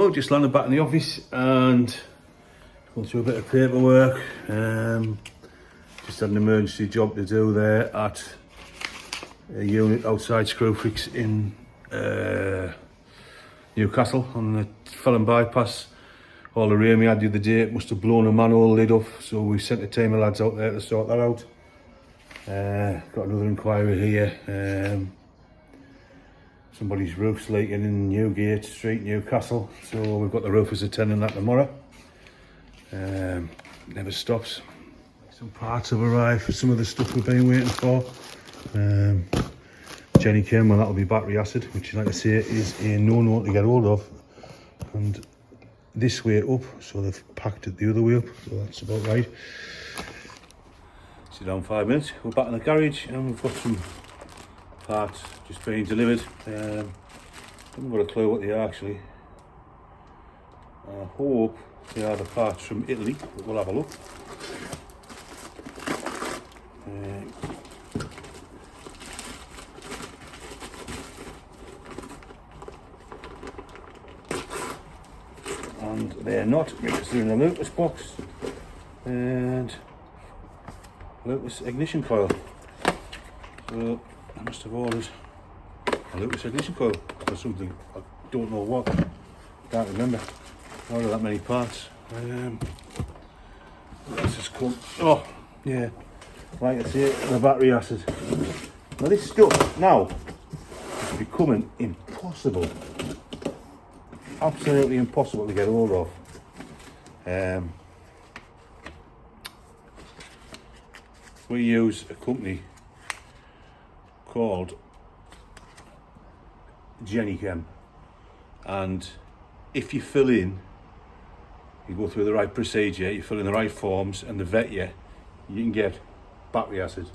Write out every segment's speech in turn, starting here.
So just landed back in the office and gone through a bit of paperwork. Just had an emergency job to do there at a unit outside Screwfix in Newcastle on the Felon bypass. All the rain we had the other day, it must have blown a manhole lid off, so we sent a team of lads out there to sort that out. Got another inquiry here. Somebody's roof's leaking in Newgate Street, Newcastle, so we've got the roofers attending that tomorrow. Never stops. Some parts have arrived for some of the stuff we've been waiting for. Jenny came, well, that'll be battery acid, which, like I say, is a no-no to get hold of. And this way up, so they've packed it the other way up, so that's about right. Sit down 5 minutes, we're back in the garage and we've got some parts just being delivered. I haven't got a clue what they are actually. I hope they are the parts from Italy, but we'll have a look. And they're not, because they're in a Lucas box and Lucas ignition coil. So I must have ordered a Lucas ignition coil or something. I don't know what. Can't remember. I ordered that many parts. Let's just come. Oh, yeah. Like I say, the battery acid. Now this stuff now is becoming impossible. Absolutely impossible to get hold of. We use a company called Jenny, and if you fill in, you go through the right procedure, you fill in the right forms and they vet you, you can get battery acid,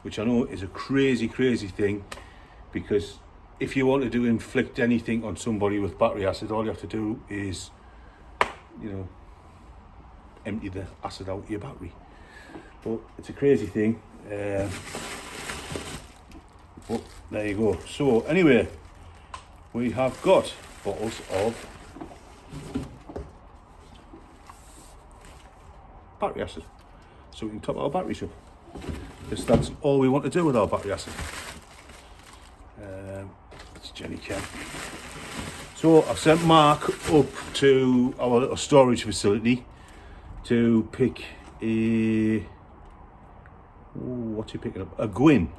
which I know is a crazy thing, because if you wanted to inflict anything on somebody with battery acid, all you have to do is, you know, empty the acid out of your battery. But it's a crazy thing. But there you go. So anyway, we have got bottles of battery acid, so we can top our batteries up, because that's all we want to do with our battery acid. That's Jenny Ken. So I've sent Mark up to our little storage facility to pick a, what's he picking up? A Gwynne.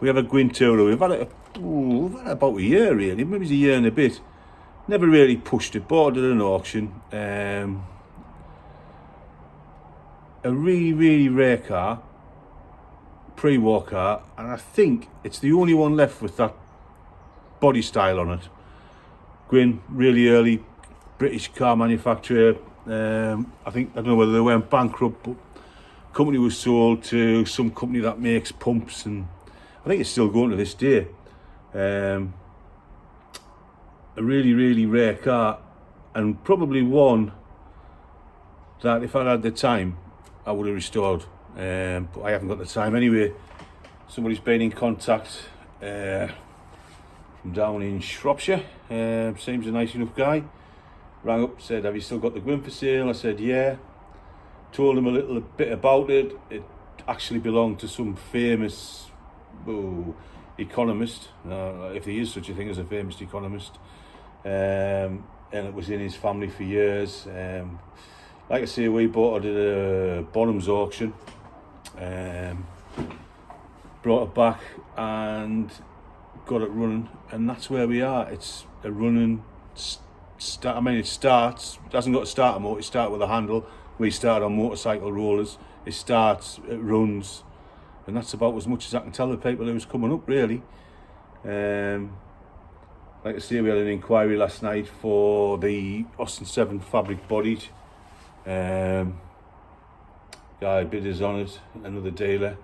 We have a Gwynne Tourer. We've had it about a year really, maybe it's a year and a bit. Never really pushed it, bought it at an auction. A really rare car, pre-war car, and I think it's the only one left with that body style on it. Gwynne, really early British car manufacturer. I don't know whether they went bankrupt, but the company was sold to some company that makes pumps, and I think it's still going to this day. A really rare car, and probably one that if I had the time I would have restored, but I haven't got the time anyway. Somebody's been in contact from down in Shropshire. Seems a nice enough guy. Rang up, said, have you still got the Gwynne for sale? I said, yeah. Told him a little bit about it. It actually belonged to some famous economist, if there is such a thing as a famous economist, and it was in his family for years. Like I say, we bought it at a Bonham's auction, brought it back and got it running, and that's where we are. It's a running start. I mean, it hasn't got a starter motor. It starts with a handle. We start on motorcycle rollers. It starts, it runs, and that's about as much as I can tell the people who's coming up really. Like I say, we had an inquiry last night for the Austin 7 fabric bodied. Guy bid us on it, another dealer.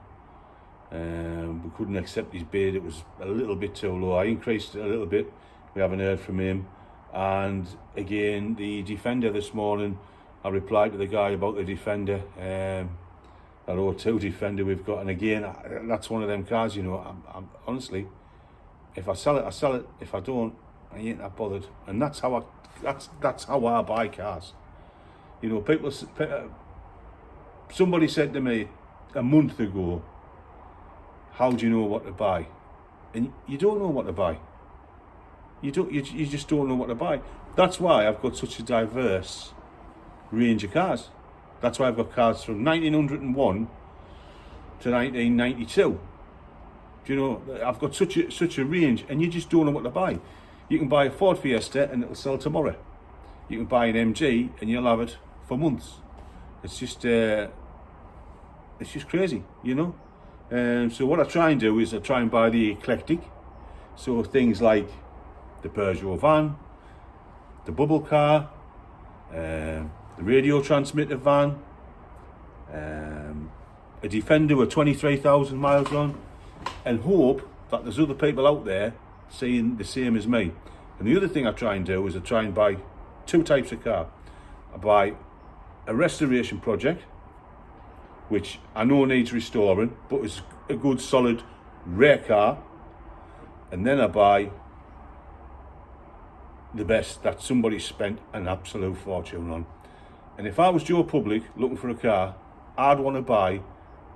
We couldn't accept his bid, it was a little bit too low. I increased it a little bit, we haven't heard from him. And again, the Defender this morning, I replied to the guy about the Defender, that O2 Defender we've got, and again, that's one of them cars, you know, I'm honestly, if I sell it, I sell it. If I don't, I ain't that bothered. And that's how I buy cars. You know, somebody said to me a month ago, how do you know what to buy? And you don't know what to buy. You just don't know what to buy. That's why I've got such a diverse range of cars. That's why I've got cars from 1901 to 1992. Do you know, I've got such a range, and you just don't know what to buy. You can buy a Ford Fiesta and it'll sell tomorrow. You can buy an MG and you'll have it for months. It's just crazy, you know. So what I try and do is I try and buy the eclectic. So things like the Peugeot van, the bubble car, the radio transmitter van, a Defender with 23,000 miles on, and hope that there's other people out there saying the same as me. And the other thing I try and do is I try and buy two types of car. I buy a restoration project, which I know needs restoring, but it's a good solid rare car. And then I buy the best that somebody spent an absolute fortune on. And if I was Joe Public looking for a car, I'd want to buy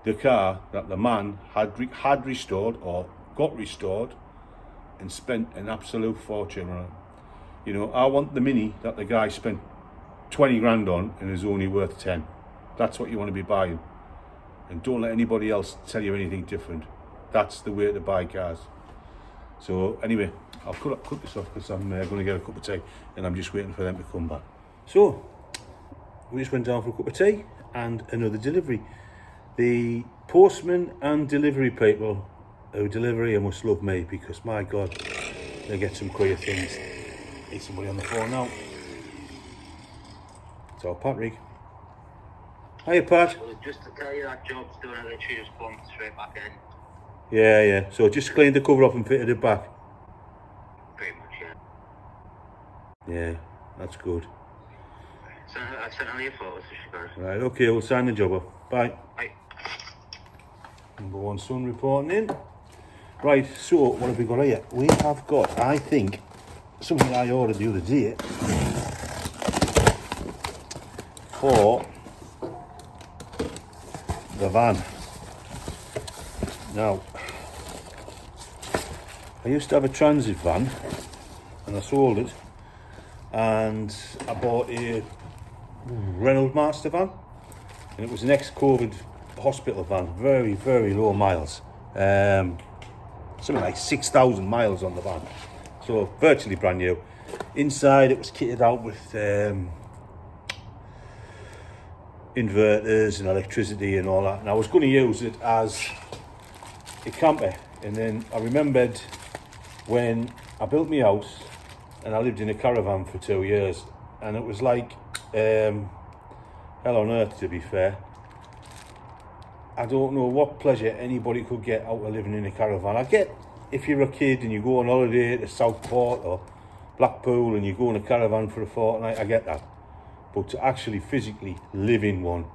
the car that the man had restored or got restored and spent an absolute fortune on. You know, I want the Mini that the guy spent 20 grand on and is only worth 10. That's what you want to be buying. And don't let anybody else tell you anything different. That's the way to buy cars. So anyway, I'll cut this off because I'm going to get a cup of tea and I'm just waiting for them to come back. So, we just went down for a cup of tea and another delivery. The postman and delivery people who deliver here must love me because, my God, they get some queer things. Need somebody on the phone now. So, Patrick. Hiya, Pat. Well, just to tell you that job's done, I literally just bumped straight back in. Yeah. So just cleaned the cover off and fitted it back. Pretty much, yeah. Yeah, that's good. So I sent all your photos to Chicago. Right, okay, we'll sign the job off. Bye. Bye. Number one son reporting in. Right, so what have we got here? We have got, I think, something I ordered the other day for the van. Now, I used to have a transit van and I sold it and I bought a Renault Master van, and it was an ex-COVID hospital van, very, very low miles, something like 6,000 miles on the van, so virtually brand new. Inside it was kitted out with inverters and electricity and all that, and I was going to use it as a camper. And then I remembered when I built my house and I lived in a caravan for 2 years, and it was like hell on earth, to be fair. I don't know what pleasure anybody could get out of living in a caravan. I get if you're a kid and you go on holiday to Southport or Blackpool and you go in a caravan for a fortnight, I get that. But to actually physically live in one,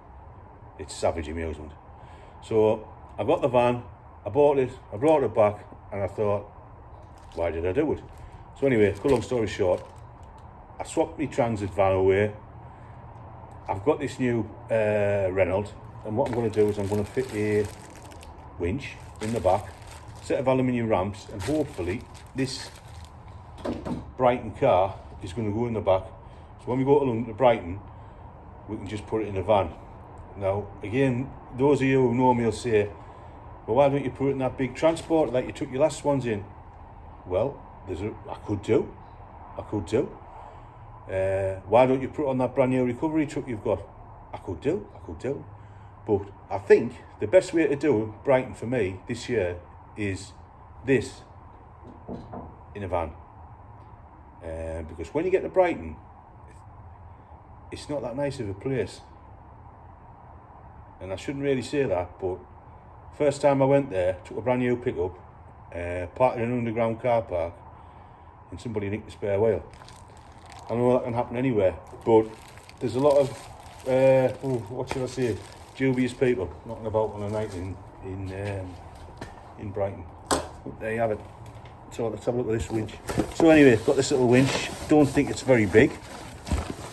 it's savage amusement. So I got the van, I bought it, I brought it back, and I thought, why did I do it? So anyway, cut long story short, I swapped my transit van away. I've got this new Renault, and what I'm going to do is I'm going to fit a winch in the back, set of aluminium ramps, and hopefully this Brighton car is going to go in the back. So when we go to Brighton, we can just put it in a van. Now, again, those of you who know me will say, well, why don't you put it in that big transport like you took your last ones in? Well, I could do. Why don't you put it on that brand new recovery truck you've got? I could do. But I think the best way to do Brighton for me this year is this in a van. Because when you get to Brighton, it's not that nice of a place. And I shouldn't really say that, but first time I went there, took a brand new pickup, parked in an underground car park, and somebody nicked the spare wheel. I know that can happen anywhere, but there's a lot of, what should I say, dubious people knocking about on a night in Brighton. But there you have it. So let's have a look at this winch. So anyway, got this little winch. Don't think it's very big.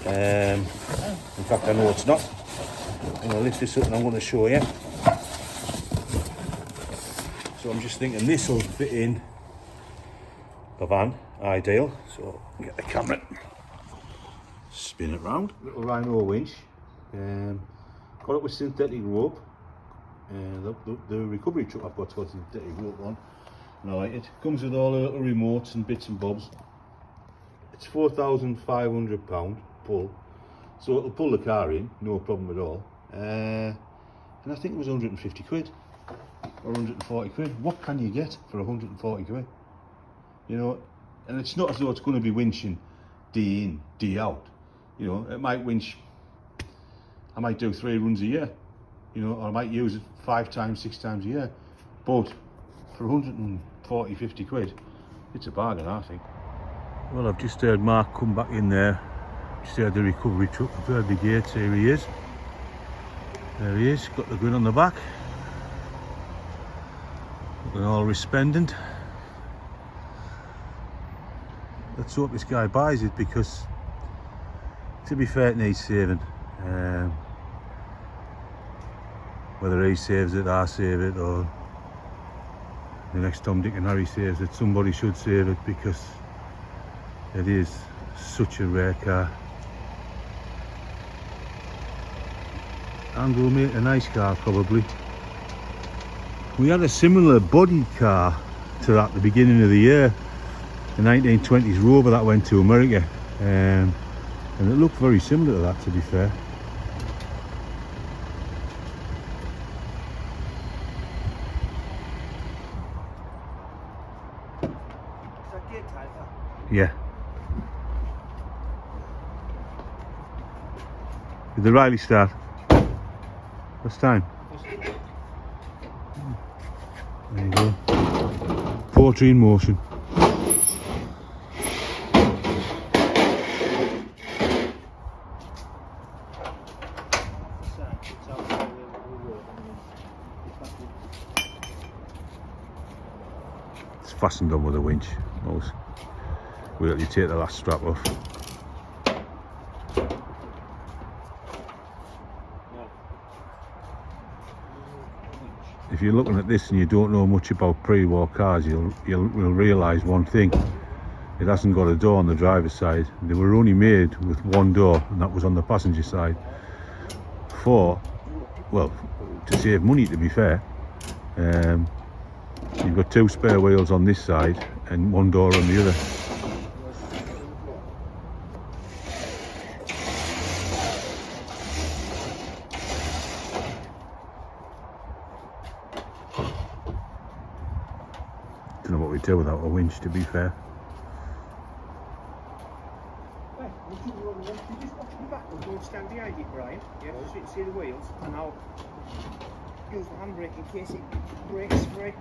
In fact, I know it's not. I'm going to lift this up and I'm going to show you. So I'm just thinking this will fit in the van, ideal. So get the camera, spin it round. Little Rhino winch. Got it with synthetic rope. The recovery truck I've got synthetic rope on, and I like it. Comes with all the little remotes and bits and bobs. It's £4,500 pull, so it'll pull the car in, no problem at all. And I think it was 150 quid or 140 quid. What can you get for 140 quid? You know, and it's not as though it's going to be winching day in, day out. You know, it might winch. I might do 3 runs a year. You know, or I might use it 5 times, 6 times a year. But for 140, 50 quid, it's a bargain, I think. Well, I've just heard Mark come back in there. Just heard the recovery truck. I've heard the gates. Here he is. There he is. Got the Gwynne on the back. Looking all resplendent. Let's hope this guy buys it, because, to be fair, it needs saving. Whether he saves it, I save it, or the next Tom, Dick and Harry saves it, somebody should save it, because it is such a rare car. And will make a nice car, probably. We had a similar body car to that at the beginning of the year, the 1920s Rover that went to America, and it looked very similar to that, to be fair. Yeah. Did the Riley start? What's time? There you go. Poetry in motion. It's fastened on with a winch. Wait till you take the last strap off. If you're looking at this and you don't know much about pre-war cars, you'll realise one thing: it hasn't got a door on the driver's side. They were only made with one door, and that was on the passenger side. Well, to save money, to be fair. You've got 2 spare wheels on this side and 1 door on the other. Don't know what we'd do without a winch, to be fair. Don't stand behind it, Brian. Yeah, just so you can see the wheels, and I'll use the handbrake in case it breaks free.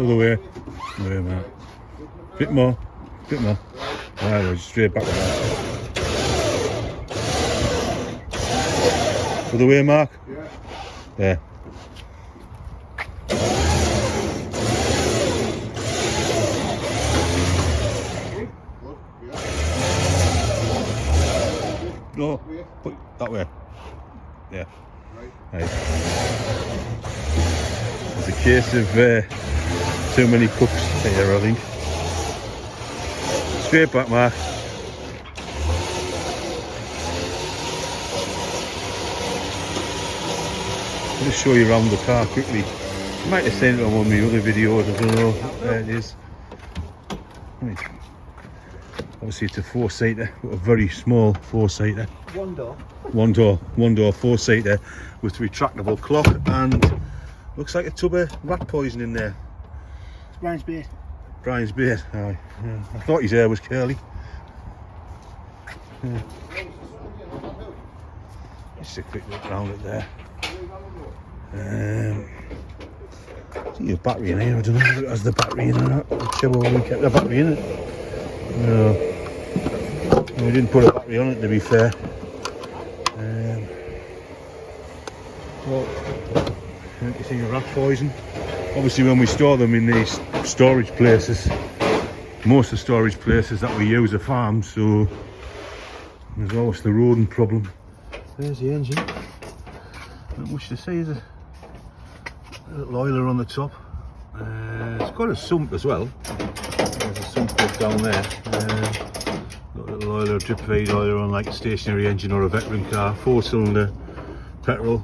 Other way, man. Bit more. Alright, we're just straight back with that. Other way, Mark? Yeah. There. No, put that way. Yeah. Right. It's a case of too many cooks here, I think. Straight back, Mark. I'll just show you around the car quickly. You might have seen it on one of my other videos, I don't know. There it is. Right. Obviously it's a 4-seater, but a very small 4-seater. One door, 4-seater with retractable clock, and looks like a tub of rat poison in there. It's Brian's bait. Brian's beard. Aye. Yeah. I thought his hair was curly. Yeah. Just a quick look round it there. I think there's battery in here. I don't know if it has the battery in or not. Whichever one we kept the battery in it. No. We didn't put a battery on it, to be fair. What do you think of rat poison? Obviously when we store them in these storage places, most of the storage places that we use are farms, so there's always the rodent problem. There's the engine. Not much to see, is it? A little oiler on the top. It's got a sump as well. There's a sump put down there. Got a little oiler, drip feed oiler on like a stationary engine or a veteran car. 4-cylinder petrol.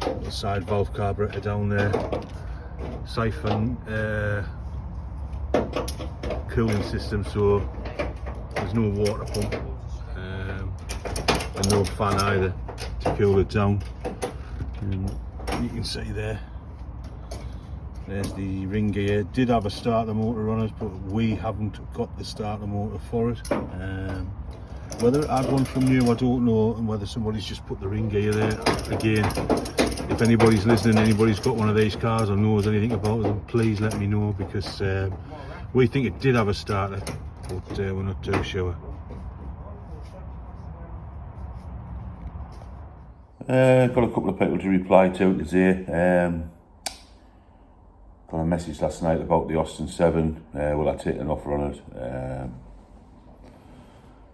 Little side valve carburetor down there. Siphon cooling system, so there's no water pump. And no fan either to cool it down. And you can see there's the ring gear. Did have a starter motor on it, but we haven't got the starter motor for it. Whether it had one from new, I don't know, and whether somebody's just put the ring gear there. Again, if anybody's listening, anybody's got one of these cars or knows anything about them, please let me know, because we think it did have a starter, but we're not too sure. Got a couple of people to reply to today. Got a message last night about the Austin 7. Will I take an offer on it?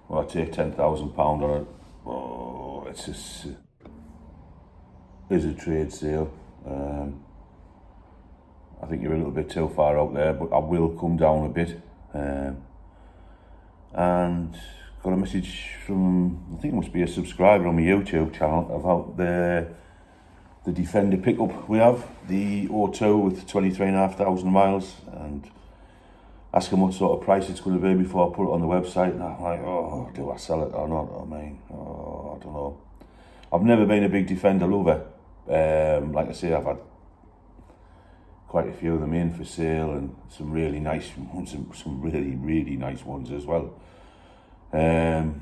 Will I take £10,000 on it? Oh, it's just a trade sale. I think you're a little bit too far out there, but I will come down a bit. And got a message from, I think it must be a subscriber on my YouTube channel, about the Defender pickup we have, the O2 with 23,500 miles, and asking what sort of price it's going to be before I put it on the website. And I'm like, oh, do I sell it or not? I don't know. I've never been a big Defender lover. Like I say, I've had quite a few of them in for sale, and some really nice ones, and some really nice ones as well. And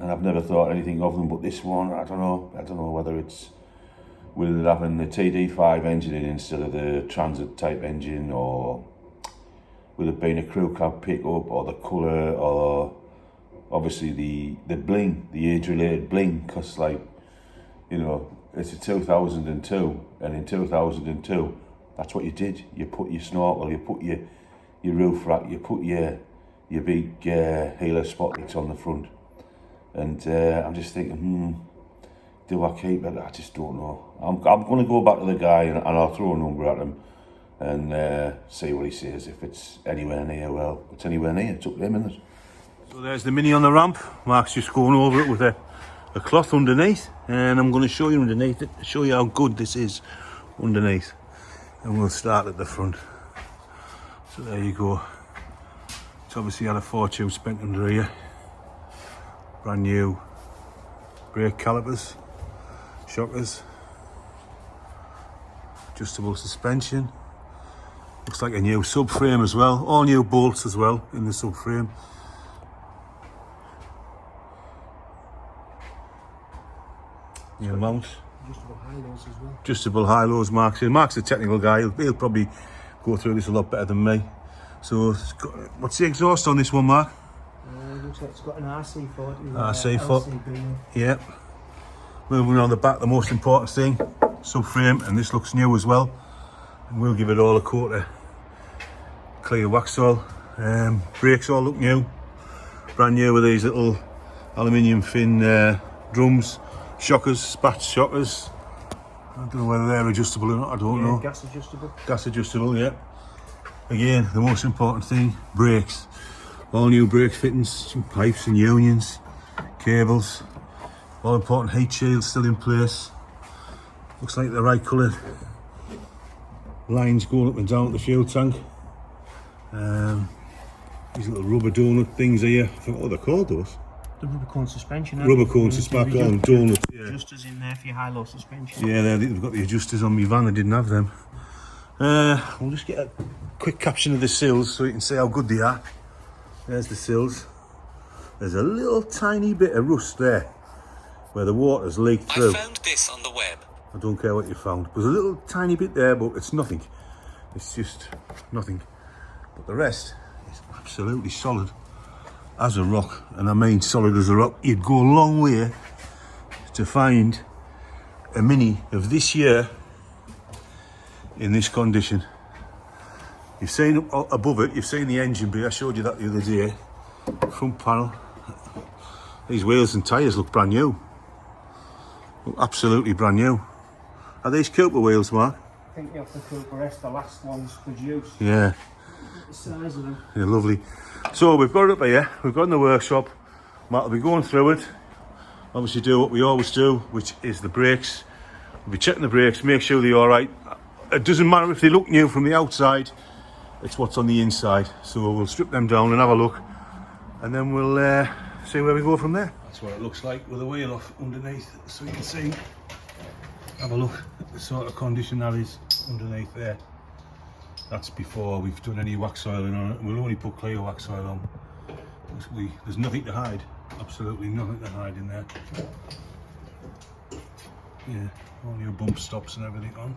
I've never thought anything of them, but this one, I don't know whether it's with it having the TD5 engine in instead of the Transit type engine, or with it being a crew cab pickup, or the colour, or obviously the bling, the age-related bling, because, like, you know, it's a 2002, and in 2002, that's what you did. You put your snorkel, you put your roof rack, you put your big Halo spotlights on the front, and I'm just thinking, do I keep it? I just don't know. I'm going to go back to the guy, and I'll throw a number at him and see what he says. If it's anywhere near, well, it's anywhere near, it's up to him, isn't it? So there's the Mini on the ramp. Mark's just going over it with a cloth underneath, and I'm going to show you underneath it, show you how good this is underneath, and we'll start at the front. So there you go. It's obviously had a fortune spent under here. Brand new brake calipers, shockers, adjustable suspension. Looks like a new subframe as well. All new bolts as well in the subframe. New mount. Adjustable high-lows as well. Adjustable high-lows, Mark's in. Mark's a technical guy. He'll probably go through this a lot better than me. So, what's the exhaust on this one, Mark? Looks like it's got an RC40. RC40. Yep. Moving on the back, the most important thing, subframe, and this looks new as well. And we'll give it all a coat of clear wax oil. Brakes all look new. Brand new with these little aluminium fin drums. Shockers, spatch shockers. I don't know whether they're adjustable or not, I don't know. Gas adjustable. Gas adjustable, yeah. Again, the most important thing, brakes. All new brake fittings, some pipes and unions, cables. All important heat shields still in place. Looks like the right coloured lines going up and down the fuel tank. These little rubber donut things here, I forgot what they're called, those. The rubber cone suspension. Rubber cone suspension, donuts. Yeah. Adjusters in there for your high-low suspension. Yeah, they've got the adjusters on my van, I didn't have them. We'll just get a quick caption of the sills so you can see how good they are. There's the sills. There's a little tiny bit of rust there where the water's leaked through. I found this on the web. I don't care what you found. There's a little tiny bit there, but it's nothing. It's just nothing. But the rest is absolutely solid as a rock. And I mean solid as a rock. You'd go a long way to find a Mini of this year in this condition. You've seen up above it, you've seen the engine bay. I showed you that the other day. Front panel. These wheels and tyres look brand new. Look absolutely brand new. Are these Cooper wheels, Mark? I think they're off the Cooper S, the last ones produced. Yeah. The size of them. Yeah, lovely. So we've got it up here, we've got it in the workshop. Matt will be going through it. Obviously do what we always do, which is the brakes. We'll be checking the brakes, make sure they're alright. It doesn't matter if they look new from the outside, it's what's on the inside. So we'll strip them down and have a look, and then we'll see where we go from there. That's what it looks like with the wheel off underneath, so you can see. Have a look at the sort of condition that is underneath there. That's before we've done any wax oiling on it. We'll only put clear wax oil on. There's nothing to hide, absolutely nothing to hide in there. Yeah, all your bump stops and everything on.